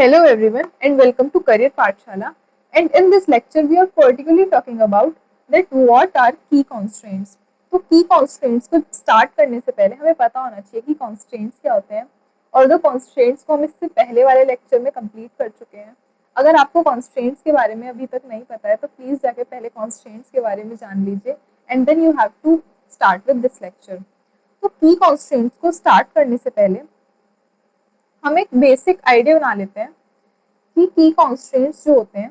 Hello everyone and welcome to Career Pathshala, and in this lecture we are particularly talking about that what are key constraints. तो key constraints को start करने से पहले हमें पता होना चाहिए कि constraints क्या होते हैं और the constraints को हम इससे पहले वाले lecture में complete कर चुके हैं. अगर आपको constraints के बारे में अभी तक नहीं पता है तो please जाके पहले constraints के बारे में जान लीजिए and then you have to start with this lecture. तो key constraints को start करने से पहले हम एक बेसिक आइडिया बना लेते हैं कि की कॉन्स्टेंट्स जो होते हैं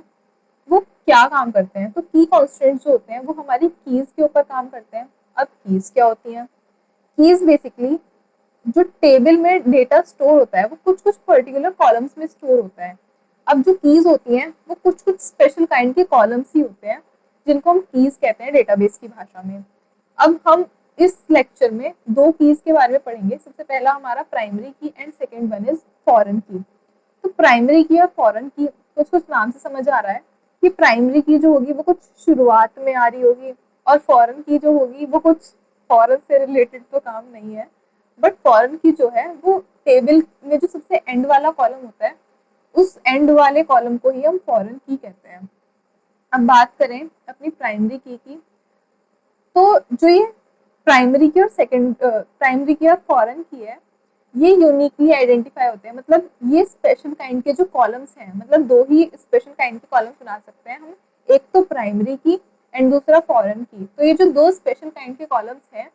वो क्या काम करते हैं. तो की कॉन्स्टेंट्स जो होते हैं वो हमारी कीज के ऊपर काम करते हैं. अब कीज क्या होती हैं? कीज बेसिकली जो टेबल में डेटा स्टोर होता है वो कुछ कुछ पर्टिकुलर कॉलम्स में स्टोर होता है. अब जो कीज होती हैं वो कुछ कुछ स्पेशल काइंड के कॉलम्स ही होते हैं जिनको हम कीज कहते हैं डेटाबेस की भाषा में. अब हम इस लेक्चर में दो कीज के बारे में पढ़ेंगे. सबसे पहला हमारा प्राइमरी की and second one is foreign की. तो प्राइमरी की और फॉरेन की कुछ कुछ नाम से समझ आ रहा है कि प्राइमरी की जो होगी वो कुछ शुरुआत में आ रही होगी और फॉरेन की जो होगी वो कुछ फॉरेन से रिलेटेड तो काम नहीं है. बट फॉरेन की जो है वो टेबल में जो सबसे एंड वाला कॉलम होता है उस एंड वाले कॉलम को ही हम फॉरेन की कहते हैं. अब बात करें अपनी प्राइमरी की तो जो ये प्राइमरी की और सेकेंड प्राइमरी की और फॉरेन की है ये यूनिकली आइडेंटिफाई होते हैं. मतलब ये स्पेशल काइंड के जो कॉलम्स हैं मतलब दो ही स्पेशल काइंड के कॉलम्स बना सकते हैं हम. एक तो प्राइमरी की एंड दूसरा फॉरेन की. तो ये जो दो स्पेशल काइंड के कॉलम्स हैं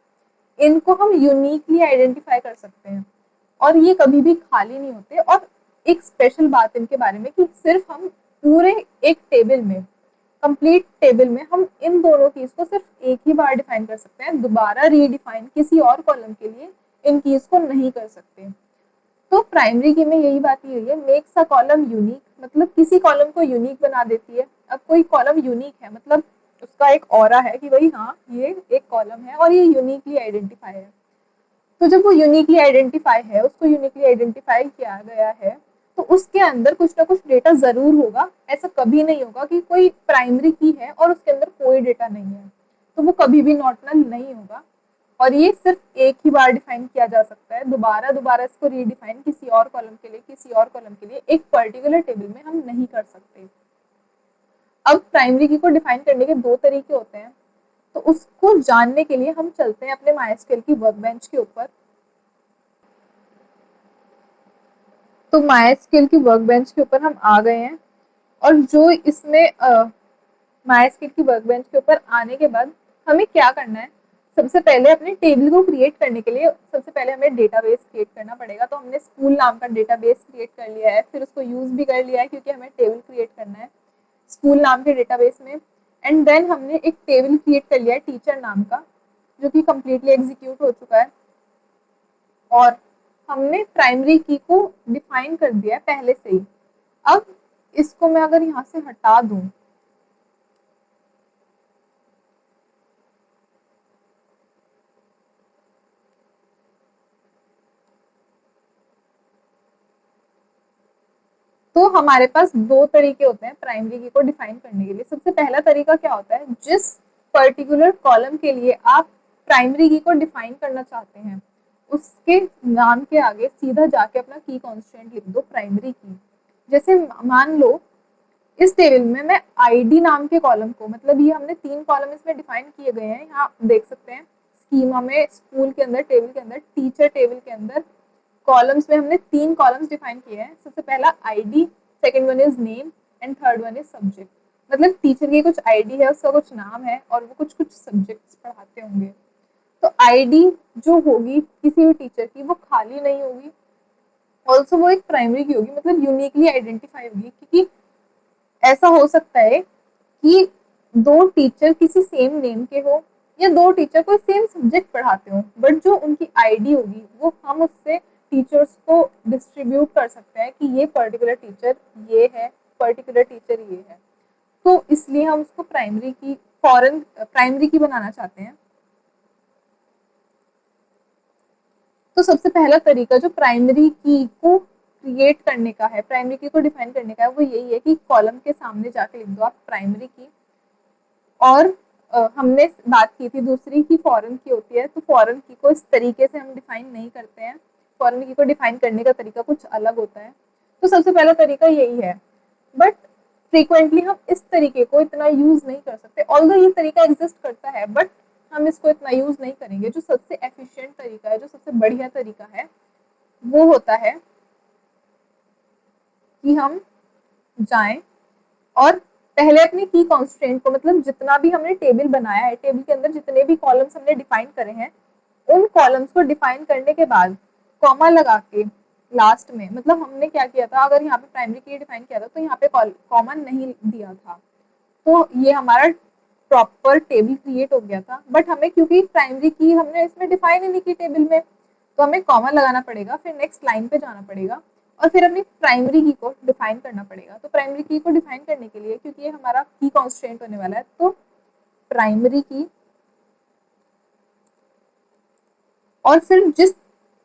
इनको हम यूनिकली आइडेंटिफाई कर सकते हैं और ये कभी भी खाली नहीं होते. और एक स्पेशल बात इनके बारे में कि सिर्फ हम पूरे एक टेबल में कंप्लीट टेबल में हम इन दोनों कीज को सिर्फ एक ही बार डिफाइन कर सकते हैं. दोबारा रीडिफाइन किसी और कॉलम के लिए इन कीज को नहीं कर सकते. तो प्राइमरी की में यही बात ही हुई है मेक्स अ कॉलम यूनिक. मतलब किसी कॉलम को यूनिक बना देती है. अब कोई कॉलम यूनिक है मतलब उसका एक ऑरा है कि भाई हाँ ये एक कॉलम है और ये यूनिकली आइडेंटिफाई है. तो जब वो यूनिकली आइडेंटिफाई है उसको यूनिकली आइडेंटिफाई किया गया है तो उसके अंदर कुछ ना कुछ डेटा जरूर होगा. ऐसा कभी नहीं होगा कि कोई प्राइमरी की है और उसके अंदर कोई डेटा नहीं है. तो वो कभी भी नॉट नल नहीं होगा और ये सिर्फ एक ही बार डिफाइन किया जा सकता है. दोबारा दोबारा इसको रीडिफाइन किसी और कॉलम के लिए किसी और कॉलम के लिए एक पर्टिकुलर टेबल में हम नहीं कर सकते. अब प्राइमरी की को डिफाइन करने के दो तरीके होते हैं. तो उसको जानने के लिए हम चलते हैं अपने माइस्क्यूएल की वर्कबेंच के ऊपर. तो माइस्क्यूएल की वर्कबेंच के ऊपर हम आ गए हैं और जो इसमें माइस्क्यूएल की वर्कबेंच के ऊपर आने के बाद हमें क्या करना है. सबसे पहले अपने टेबल को क्रिएट करने के लिए सबसे पहले हमें डेटाबेस क्रिएट करना पड़ेगा. तो हमने स्कूल नाम का डेटाबेस क्रिएट कर लिया है. फिर उसको यूज भी कर लिया है क्योंकि हमें टेबल क्रिएट करना है स्कूल नाम के डेटाबेस में. एंड देन हमने एक टेबल क्रिएट कर लिया है टीचर नाम का जो कि कम्प्लीटली एग्जीक्यूट हो चुका है. और हमने प्राइमरी की को डिफाइन कर दिया है पहले से ही. अब इसको मैं अगर यहाँ से हटा दूं तो हमारे पास दो तरीके होते हैं प्राइमरी की को डिफाइन करने के लिए. सबसे पहला तरीका क्या होता है जिस पर्टिकुलर कॉलम के लिए आप प्राइमरी की को डिफाइन करना चाहते हैं उसके नाम के आगे सीधा जाके अपना की कांस्टेंट लिख दो प्राइमरी की. जैसे मान लो इस टेबल में मैं आईडी नाम के कॉलम को मतलब ये हमने तीन कॉलम इसमें डिफाइन किए गए हैं. यहाँ देख सकते हैं स्कीमा में स्कूल के अंदर टेबल के अंदर टीचर टेबल के अंदर कॉलम्स में हमने तीन कॉलम्स डिफाइन किए हैं. सबसे पहला ID, second one is name and third one is subject. मतलब टीचर की कुछ आईडी है उसका कुछ नाम है और वो कुछ कुछ सब्जेक्ट्स पढ़ाते होंगे. तो आईडी जो होगी किसी भी टीचर की वो खाली नहीं होगी. ऑल्सो वो एक प्राइमरी की होगी मतलब यूनिकली आइडेंटिफाई होगी क्योंकि ऐसा हो सकता है कि दो टीचर किसी सेम नेम के हो या दो टीचर कोई सेम सब्जेक्ट पढ़ाते हो बट जो उनकी आईडी होगी वो हम उससे टीचर्स को डिस्ट्रीब्यूट कर सकते हैं कि ये पर्टिकुलर टीचर ये है पर्टिकुलर टीचर ये है. तो इसलिए हम उसको प्राइमरी की फॉरेन प्राइमरी की बनाना चाहते हैं. तो सबसे पहला तरीका जो प्राइमरी की को क्रिएट करने का है प्राइमरी की को डिफाइन करने का है वो यही है कि कॉलम के सामने जाके लिख दो आप प्राइमरी की. और हमने बात की थी दूसरी की फॉरेन की होती है. तो फॉरेन की को इस तरीके से हम डिफाइन नहीं करते हैं. फॉरेन की को डिफाइन करने का तरीका कुछ अलग होता है. तो सबसे पहला तरीका यही है, बट फ्रीक्वेंटली हम इस तरीके को इतना यूज नहीं कर सकते। ऑल्दो ये तरीका एग्जिस्ट करता है, बट हम इसको इतना यूज नहीं करेंगे। जो सबसे एफिशिएंट तरीका है, जो सबसे बढ़िया तरीका है, वो होता है कि हम जाएं और पहले अपनी की कॉन्स्टेंट को, मतलब जितना भी हमने टेबल बनाया है, टेबल के अंदर जितने भी कॉलम्स हमने डिफाइन करे हैं, उन कॉलम्स को डिफाइन करने के बाद कॉमा लगा के लास्ट में, मतलब हमने क्या किया था, अगर यहाँ पे प्राइमरी की डिफाइन किया था तो यहाँ पे कॉमा नहीं दिया था, तो ये हमारा प्रॉपर टेबल क्रिएट हो गया था। बट हमें क्योंकि प्राइमरी की हमने इसमें डिफाइन ही नहीं की टेबल में, तो हमें कॉमा लगाना पड़ेगा, फिर नेक्स्ट लाइन पे जाना पड़ेगा और फिर अपनी प्राइमरी की को डिफाइन करना पड़ेगा। तो प्राइमरी की को डिफाइन करने के लिए, क्योंकि ये हमारा की कॉन्स्टेंट होने वाला है, तो प्राइमरी की और फिर जिस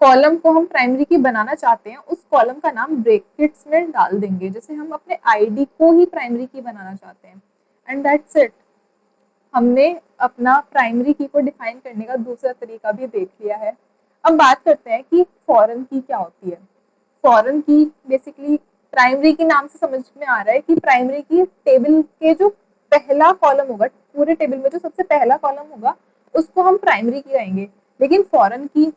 कॉलम को हम प्राइमरी की बनाना चाहते हैं उस कॉलम का नाम ब्रैकेट्स में डाल देंगे, जैसे हम अपने आईडी को ही प्राइमरी की बनाना चाहते हैं। एंड दैट्स इट, हमने अपना प्राइमरी की को डिफाइन करने का दूसरा तरीका भी देख लिया है। अब बात करते हैं कि फॉरेन की क्या होती है। फॉरेन की बेसिकली प्राइमरी की नाम से समझ में आ रहा है कि प्राइमरी की टेबल के जो पहला कॉलम होगा, पूरे टेबल में जो सबसे पहला कॉलम होगा उसको हम प्राइमरी की कहेंगे। लेकिन फॉरेन की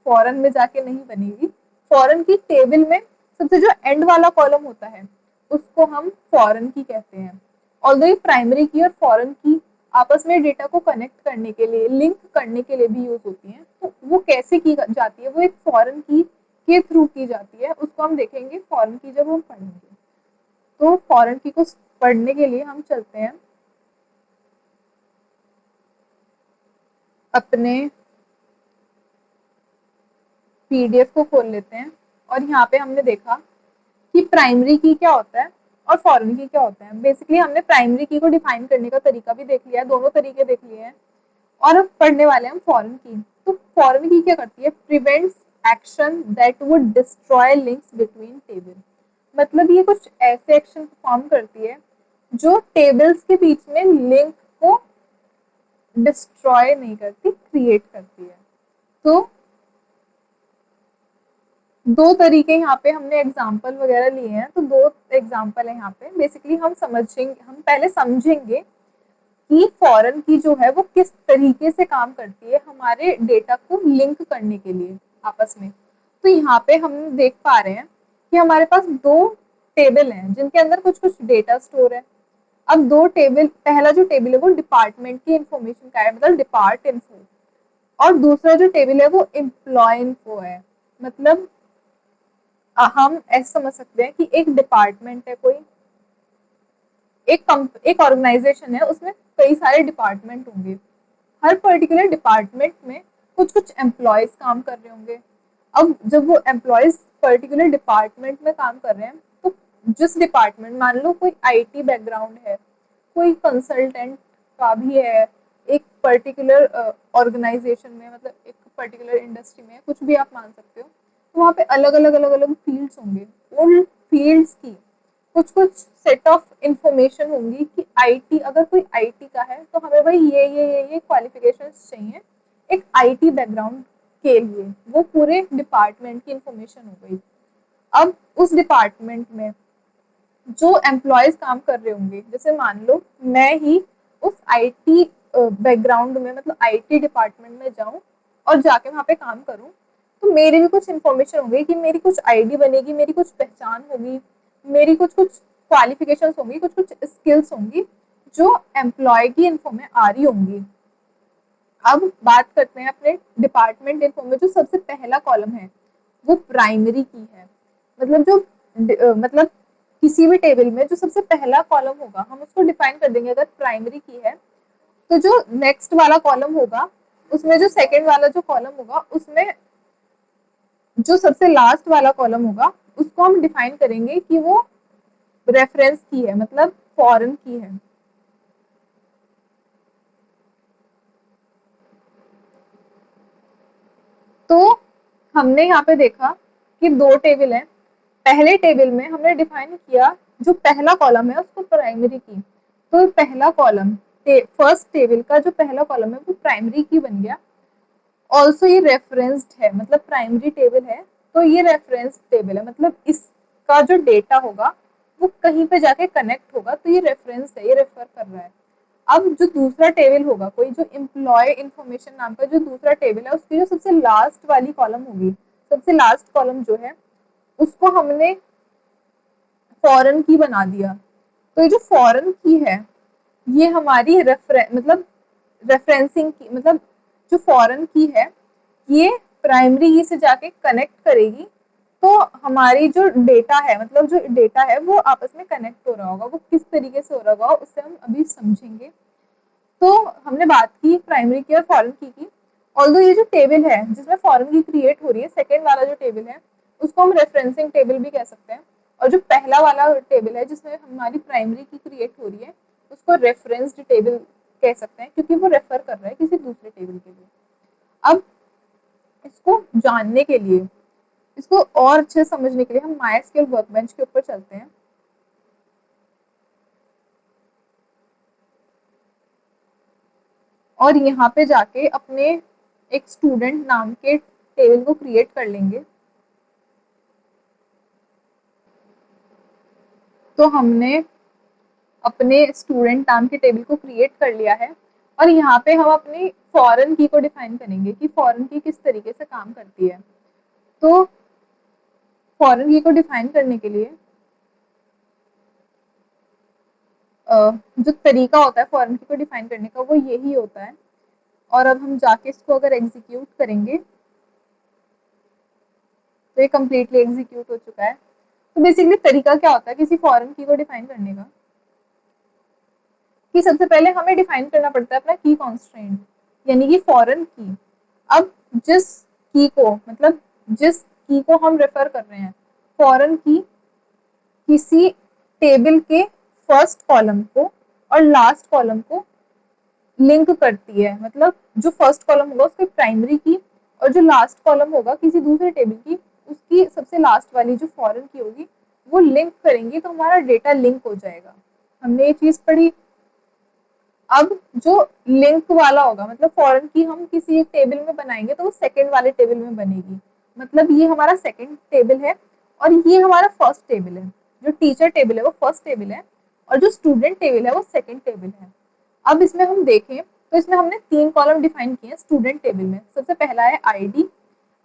फॉरेन में जाके नहीं बनेगी। फॉरेन की टेबल में सबसे जो एंड वाला कॉलम होता है उसको हम फॉरेन की कहते हैं। ऑल्दो ये प्राइमरी की और फॉरेन की आपस में डेटा को कनेक्ट करने के लिए, लिंक करने के लिए भी यूज होती हैं। तो वो कैसे की जाती है, वो एक फॉरेन की के थ्रू की जाती है, उसको हम देखेंगे फॉरेन की जब हम पढ़ेंगे। तो फॉरेन की को पढ़ने के लिए हम चलते हैं अपने पीडीएफ को खोल लेते हैं और यहाँ पे हमने देखा कि प्राइमरी की क्या होता है और फॉरेन की क्या होता है। बेसिकली हमने प्राइमरी की को डिफाइन करने का तरीका भी देख लिया है, दोनों तरीके देख लिए हैं और अब पढ़ने वाले हैं हम फॉरेन की। तो फॉरेन की क्या करती है, prevents action that would destroy links between table. मतलब ये कुछ ऐसे एक्शन परफॉर्म करती है जो टेबल्स के बीच में लिंक को डिस्ट्रॉय नहीं करती, क्रिएट करती है। तो दो तरीके यहाँ पे हमने एग्जाम्पल वगैरह लिए हैं, तो दो एग्जाम्पल है यहाँ पे। बेसिकली हम समझेंगे, हम पहले समझेंगे कि फॉरेन की जो है वो किस तरीके से काम करती है हमारे डेटा को लिंक करने के लिए आपस में। तो यहाँ पे हम देख पा रहे हैं कि हमारे पास दो टेबल हैं जिनके अंदर कुछ कुछ डेटा स्टोर है। अब दो टेबल, पहला जो टेबल है वो डिपार्टमेंट की इंफॉर्मेशन का है, मतलब डिपार्ट इन्फो, और दूसरा जो टेबल है वो एम्प्लॉय इन्फो है। मतलब हम ऐसा समझ सकते हैं कि एक डिपार्टमेंट है, कोई एक ऑर्गेनाइजेशन है, उसमें कई सारे डिपार्टमेंट होंगे। हर पर्टिकुलर डिपार्टमेंट में कुछ कुछ एम्प्लॉयज काम कर रहे होंगे। अब जब वो एम्प्लॉयज पर्टिकुलर डिपार्टमेंट में काम कर रहे हैं, तो जिस डिपार्टमेंट, मान लो कोई आईटी बैकग्राउंड है, कोई कंसल्टेंट का भी है, एक पर्टिकुलर ऑर्गेनाइजेशन में, मतलब एक पर्टिकुलर इंडस्ट्री में, कुछ भी आप मान सकते हो, तो वहाँ पे अलग अलग अलग अलग फील्ड्स होंगे। उन फील्ड्स की कुछ कुछ सेट ऑफ इंफॉर्मेशन होंगी कि आईटी, अगर कोई आईटी का है तो हमें भाई ये क्वालिफिकेशंस चाहिए एक आईटी बैकग्राउंड के लिए। वो पूरे डिपार्टमेंट की इंफॉर्मेशन हो गई। अब उस डिपार्टमेंट में जो एम्प्लॉयज काम कर रहे होंगे, जैसे मान लो मैं ही उस आईटी बैकग्राउंड में, मतलब आईटी डिपार्टमेंट में जाऊं और जाके वहां पे काम करूं, तो मेरी भी कुछ इन्फॉर्मेशन होगी कि मेरी कुछ आईडी बनेगी, मेरी कुछ पहचान होगी, मेरी कुछ कुछ क्वालिफिकेशन होंगी, कुछ कुछ स्किल्स होंगी जो एम्प्लॉय की इन्फो में आ रही होंगी। अब बात करते हैं अपने डिपार्टमेंट इन्फो में, जो सबसे पहला कॉलम है वो प्राइमरी की है। मतलब जो मतलब किसी भी टेबल में जो सबसे पहला कॉलम होगा हम उसको डिफाइन कर देंगे अगर प्राइमरी की है। तो जो नेक्स्ट वाला कॉलम होगा उसमें, जो सेकंड वाला जो कॉलम होगा उसमें जो सबसे लास्ट वाला कॉलम होगा उसको हम डिफाइन करेंगे कि वो रेफरेंस की है, मतलब फॉरेन की है। तो हमने यहाँ पे देखा कि दो टेबल हैं। पहले टेबल में हमने डिफाइन किया जो पहला कॉलम है उसको प्राइमरी की, तो पहला कॉलम फर्स्ट टेबल का जो पहला कॉलम है वो प्राइमरी की बन गया। ऑल्सो ये रेफरेंस्ड है, मतलब प्राइमरी टेबल है तो ये रेफरेंस टेबल है, मतलब इस का जो डेटा होगा वो कहीं पे जाके कनेक्ट होगा, तो ये रेफरेंस है, ये रेफर कर रहा है। अब जो दूसरा टेबल होगा, कोई जो एम्प्लॉय इन्फॉर्मेशन नाम का जो दूसरा टेबल है, उसकी जो सबसे लास्ट वाली कॉलम होगी, सबसे लास्ट कॉलम जो है उसको हमने फॉरेन की बना दिया। तो ये जो फॉरेन की है ये हमारी मतलब रेफरेंसिंग की, मतलब जो फॉरेन की है ये प्राइमरी की से जाके कनेक्ट करेगी, तो हमारी जो डेटा है, मतलब जो डेटा है वो आपस में कनेक्ट हो रहा होगा। वो किस तरीके से हो रहा होगा उससे हम अभी समझेंगे। तो हमने बात की प्राइमरी की और फॉरेन की। ऑल्दो ये जो टेबल है जिसमें फॉरेन की क्रिएट हो रही है, सेकेंड वाला जो टेबल है उसको हम रेफरेंसिंग टेबल भी कह सकते हैं, और जो पहला वाला टेबल है जिसमें हमारी प्राइमरी की क्रिएट हो रही है उसको रेफरेंस्ड टेबल कह सकते हैं, क्योंकि वो रेफर कर रहा है किसी दूसरे टेबल के लिए। अब इसको जानने के लिए, इसको और अच्छे से समझने के लिए हम माइस्क्ल वर्कबेंच के ऊपर चलते हैं। और यहाँ पे जाके अपने एक स्टूडेंट नाम के टेबल को क्रिएट कर लेंगे। तो हमने अपने स्टूडेंट नाम के टेबल को क्रिएट कर लिया है, और यहाँ पे हम अपनी फॉरेन की को डिफाइन करेंगे कि फॉरेन की किस तरीके से काम करती है। तो फॉरेन की को डिफाइन करने के लिए जो तरीका होता है फॉरेन की को डिफाइन करने का वो यही होता है। और अब हम जाके इसको अगर एग्जीक्यूट करेंगे तो ये कम्प्लीटली एग्जीक्यूट हो चुका है। तो बेसिकली तरीका क्या होता है किसी फॉरेन की को डिफाइन करने का, कि सबसे पहले हमें डिफाइन करना पड़ता है अपना की कॉन्स्ट्रेंट, यानी कि फॉरेन की। अब जिस की को, मतलब जिस की को हम रेफर कर रहे हैं, फॉरेन की किसी टेबल के फर्स्ट कॉलम को और लास्ट कॉलम को लिंक करती है। मतलब जो फर्स्ट कॉलम होगा उसकी प्राइमरी की, और जो लास्ट कॉलम होगा किसी दूसरे टेबल की, उसकी सबसे लास्ट वाली जो फॉरेन की होगी वो लिंक करेंगी, तो हमारा डेटा लिंक हो जाएगा। हमने ये चीज पढ़ी। अब जो लिंक वाला होगा, मतलब फॉरेन की हम किसी एक टेबल में बनाएंगे तो वो सेकंड वाले टेबल में बनेगी। मतलब ये हमारा सेकंड टेबल है और ये हमारा फर्स्ट टेबल है। जो टीचर टेबल है वो फर्स्ट टेबल है और जो स्टूडेंट टेबल है वो सेकंड टेबल है। अब इसमें हम देखें तो इसमें हमने 3 कॉलम डिफाइन किए हैं स्टूडेंट टेबल में। सबसे पहला है ID,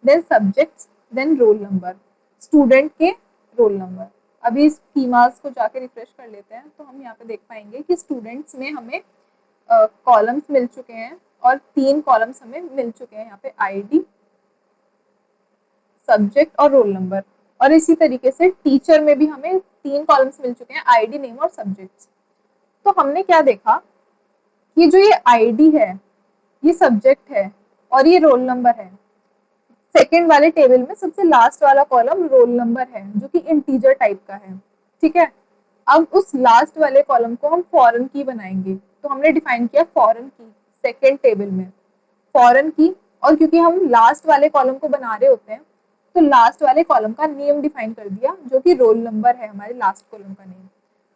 then subjects, then roll number, student के रोल नंबर। अभी इस स्कीमास को जाके रिफ्रेश कर लेते हैं तो हम यहाँ पे देख पाएंगे कि स्टूडेंट्स में हमें कॉलम्स मिल चुके हैं और 3 कॉलम्स हमें मिल चुके हैं यहाँ पे, आईडी, सब्जेक्ट और रोल नंबर। और इसी तरीके से टीचर में भी हमें 3 कॉलम्स मिल चुके हैं, आईडी, नेम और सब्जेक्ट्स। तो हमने क्या देखा कि जो ये आईडी है, ये सब्जेक्ट है और ये रोल नंबर है। सेकेंड वाले टेबल में सबसे लास्ट वाला कॉलम रोल नंबर है जो कि इंटीजर टाइप का है। ठीक है। अब उस लास्ट वाले कॉलम को हम फॉरेन की बनाएंगे। तो हमने डिफाइन किया फॉरेन की सेकेंड टेबल में, फॉरेन की। और क्योंकि हम लास्ट वाले कॉलम को बना रहे होते हैं तो लास्ट वाले कॉलम का नेम डिफाइन कर दिया जो कि रोल नंबर है, हमारे लास्ट कॉलम का नेम।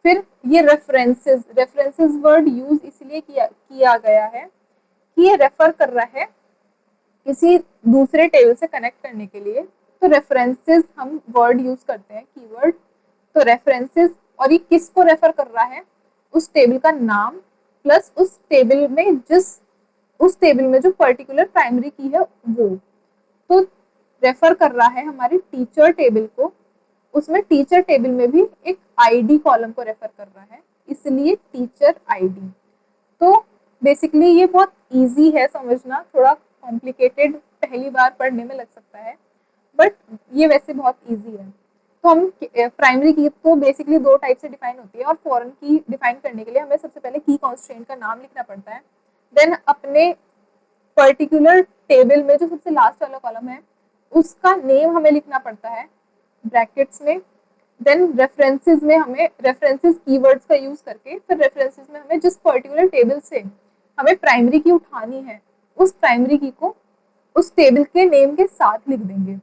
फिर ये रेफरेंसेस, रेफरेंसेस वर्ड यूज इसलिए किया गया है कि ये रेफर कर रहा है किसी दूसरे टेबल से कनेक्ट करने के लिए। तो रेफरेंसेस हम वर्ड यूज करते हैं, कीवर्ड। तो रेफरेंसेस, और ये किसको रेफर कर रहा है, उस टेबल का नाम प्लस उस टेबल में उस टेबल में जो पर्टिकुलर प्राइमरी की है वो। तो रेफर कर रहा है हमारे टीचर टेबल को, उसमें टीचर टेबल में भी एक आईडी कॉलम को रेफर कर रहा है, इसलिए टीचर आईडी। तो बेसिकली ये बहुत इजी है समझना, थोड़ा कॉम्प्लिकेटेड पहली बार पढ़ने में लग सकता है, बट ये वैसे बहुत इजी है। तो हम प्राइमरी की तो बेसिकली 2 टाइप से डिफाइन होती है, और फॉरेन की डिफाइन करने के लिए हमें सबसे पहले की कॉन्स्ट्रेंट का नाम लिखना पड़ता है। देन अपने पर्टिकुलर टेबल में जो सबसे लास्ट वाला कॉलम है उसका नेम हमें लिखना पड़ता है ब्रैकेट्स में। देन रेफरेंसेस में हमें रेफरेंसेस कीवर्ड्स का यूज करके, फिर रेफरेंसेस में हमें जिस पर्टिकुलर टेबल से हमें प्राइमरी की उठानी है उस प्राइमरी की को उस टेबल के नेम के साथ लिख देंगे।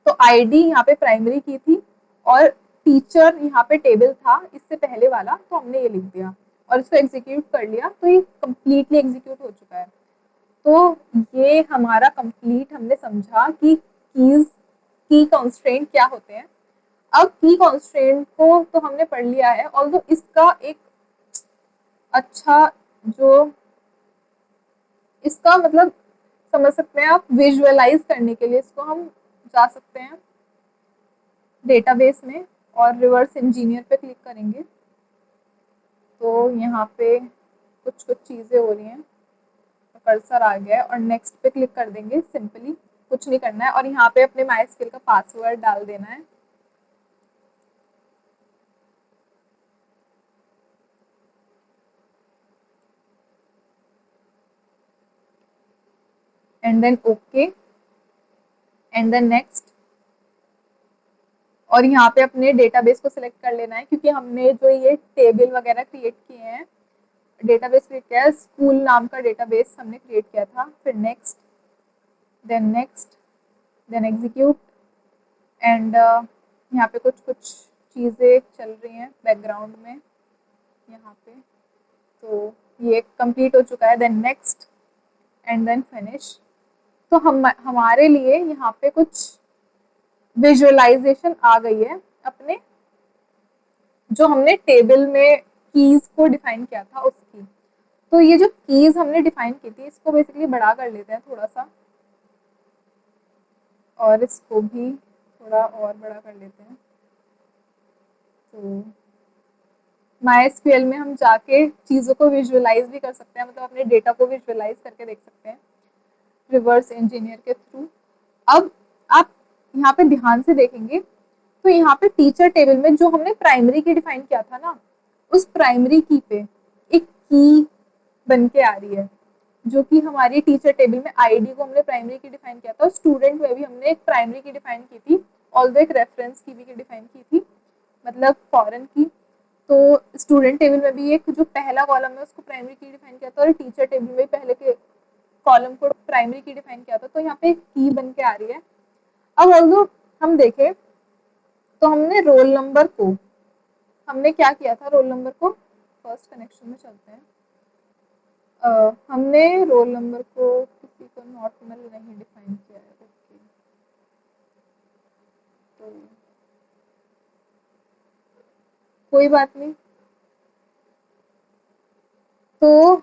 तो आईडी यहाँ पे प्राइमरी की थी और टीचर यहाँ पे टेबल था इससे पहले वाला, तो हमने ये लिख दिया और इसको एग्जीक्यूट कर लिया, तो ये कम्प्लीटली एग्जीक्यूट हो चुका है। तो ये हमारा कंप्लीट हमने समझा कि की कॉन्स्ट्रेंट क्या होते हैं। अब की कॉन्स्ट्रेंट को तो हमने पढ़ लिया है, ऑल्दो इसका एक अच्छा जो इसका मतलब समझ सकते हैं आप, विजुअलाइज करने के लिए इसको हम जा सकते हैं डेटाबेस में और रिवर्स इंजीनियर पे क्लिक करेंगे। तो यहाँ पे कुछ कुछ चीज़ें हो रही हैं, तो कर्सर आ गया है और नेक्स्ट पे क्लिक कर देंगे। सिंपली कुछ नहीं करना है और यहाँ पे अपने माई स्किल का पासवर्ड डाल देना है। And then okay and then next. और यहाँ पे अपने डेटाबेस को सिलेक्ट कर लेना है, क्योंकि हमने जो ये टेबल वगैरह क्रिएट किए हैं, डेटाबेस क्रिएट किया है, स्कूल नाम का डेटाबेस हमने क्रिएट किया था। फिर नेक्स्ट देन एग्जीक्यूट एंड यहाँ पे कुछ कुछ चीज़ें चल रही हैं बैकग्राउंड में यहाँ पे। तो ये कंप्लीट हो चुका है। Then next and then finish. तो हमारे लिए यहाँ पे कुछ विजुअलाइजेशन आ गई है अपने जो हमने टेबल में कीज को डिफाइन किया था उसकी। तो ये जो कीज हमने डिफाइन की थी, इसको बेसिकली बड़ा कर लेते हैं थोड़ा सा, और इसको भी थोड़ा और बड़ा कर लेते हैं। तो MySQL में हम जाके चीज़ों को विजुअलाइज भी कर सकते हैं, मतलब अपने डेटा को विजुअलाइज करके देख सकते हैं रिवर्स इंजीनियर के थ्रू। अब आप यहाँ पे ध्यान से देखेंगे तो यहाँ पे टीचर टेबल में जो हमने प्राइमरी की डिफाइन किया था ना, उस प्राइमरी की पे एक की बन के आ रही है, जो कि हमारी टीचर टेबल में आईडी को हमने प्राइमरी की डिफाइन किया था, और स्टूडेंट में भी हमने एक प्राइमरी की डिफाइन की थी, ऑल्दो एक रेफरेंस की भी डिफाइन की थी, मतलब फॉरेन की। तो स्टूडेंट टेबल में भी एक जो पहला कॉलम है उसको प्राइमरी की डिफाइन किया था, और टीचर टेबल में पहले के कॉलम को प्राइमरी की डिफाइन किया था। तो यहाँ पे एक की बन के आ रही है। अब ऑल्दो हम देखें तो हमने रोल नंबर को, हमने क्या किया था, रोल नंबर को फर्स्ट कनेक्शन में चलते हैं। हमने रोल नंबर को किसी को नॉर्मल नहीं डिफाइन किया है। ओके, तो कोई बात नहीं। तो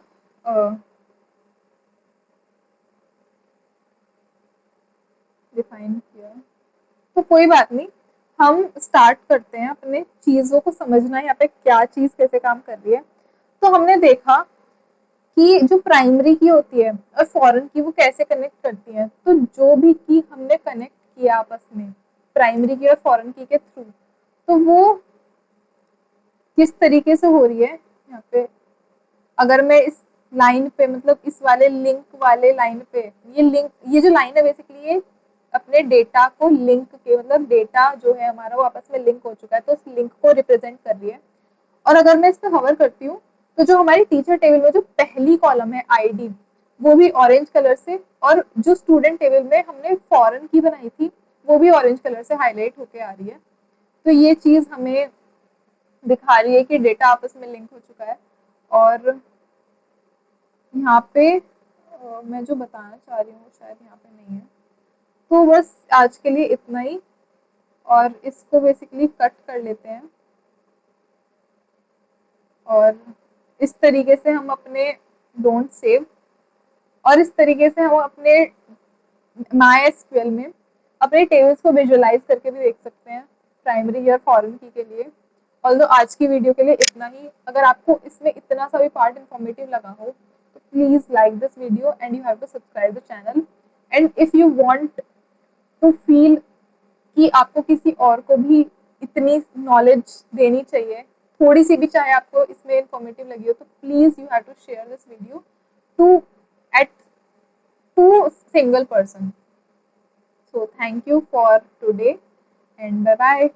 डिफाइन किया, तो कोई बात नहीं। हम स्टार्ट करते हैं अपने चीज़ों को समझना, यहाँ पे क्या चीज़ कैसे काम कर रही है। तो हमने देखा कि जो प्राइमरी की होती है और फॉरेन की वो कैसे कनेक्ट करती है। तो जो भी की हमने कनेक्ट किया आपस में प्राइमरी की और फॉरेन की के थ्रू, तो वो किस तरीके से हो रही है यहाँ पे। अगर मैं इस लाइन पे, मतलब इस वाले लिंक वाले लाइन पे, ये लिंक, ये जो लाइन है बेसिकली ये अपने डेटा को लिंक के, मतलब डेटा जो है हमारा वो आपस में लिंक हो चुका है, तो उस लिंक को रिप्रेजेंट कर रही है। और अगर मैं इस पर हवर करती हूँ तो जो हमारी टीचर टेबल में जो पहली कॉलम है आईडी, वो भी ऑरेंज कलर से, और जो स्टूडेंट टेबल में हमने फॉरेन की बनाई थी वो भी ऑरेंज कलर से हाईलाइट होके आ रही है। तो ये चीज़ हमें दिखा रही है कि डेटा आपस में लिंक हो चुका है। और यहाँ पे मैं जो बताना चाह रही हूँ शायद यहाँ पे नहीं है। तो बस आज के लिए इतना ही, और इसको बेसिकली कट कर लेते हैं। और इस तरीके से हम अपने डोंट सेव, और इस तरीके से हम अपने MySQL में अपने टेबल्स को विजुअलाइज करके भी देख सकते हैं प्राइमरी या फॉरेन की के लिए। ऑल्दो आज की वीडियो के लिए इतना ही। अगर आपको इसमें इतना सा भी पार्ट इन्फॉर्मेटिव लगा हो तो please like this video and you have to subscribe the channel. And if you want to feel कि आपको किसी और को भी इतनी नॉलेज देनी चाहिए, थोड़ी सी भी चाहे आपको इसमें इन्फॉर्मेटिव लगी हो, तो please you have to share this video to at to single person. So thank you for today and bye bye.